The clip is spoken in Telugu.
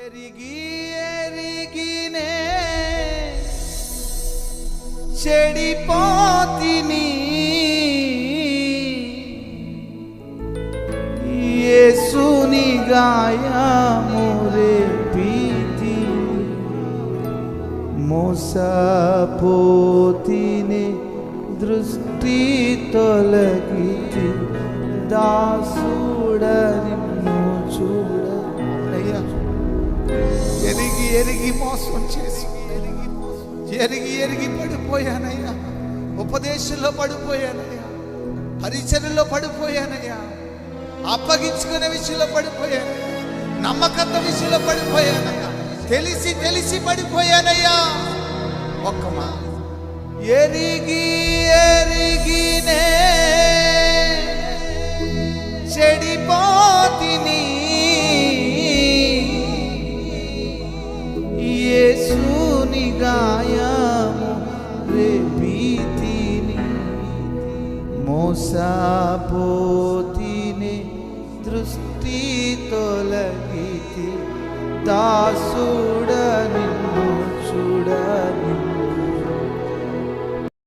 ఎరిగి ఎరిగినే చెడిపోతిని యేసుని గాయమురే పీతి మోసపోతిని దృష్టి తొలగితి దాసుడని చూడనయ్యా. ఎరిగి ఎరిగి మోసం చేసి ఎరిగి ఎరిగి పడిపోయానయ్యా. ఉపదేశంలో పడిపోయానయ్యా, పరిచర్యలో పడిపోయానయ్యా, అప్పగించుకునే విషయంలో పడిపోయాను, నమ్మకత్వ విషయంలో పడిపోయానయ్యా, తెలిసి తెలిసి పడిపోయానయ్యా. ఒక్క మాట ఎరిగి ఎరిగినే చెడిపోతిని యేసుని గాయము రేపితిని మోసపోతిని దృష్టి తొలగితి దాసుడ నిన్ను చూడ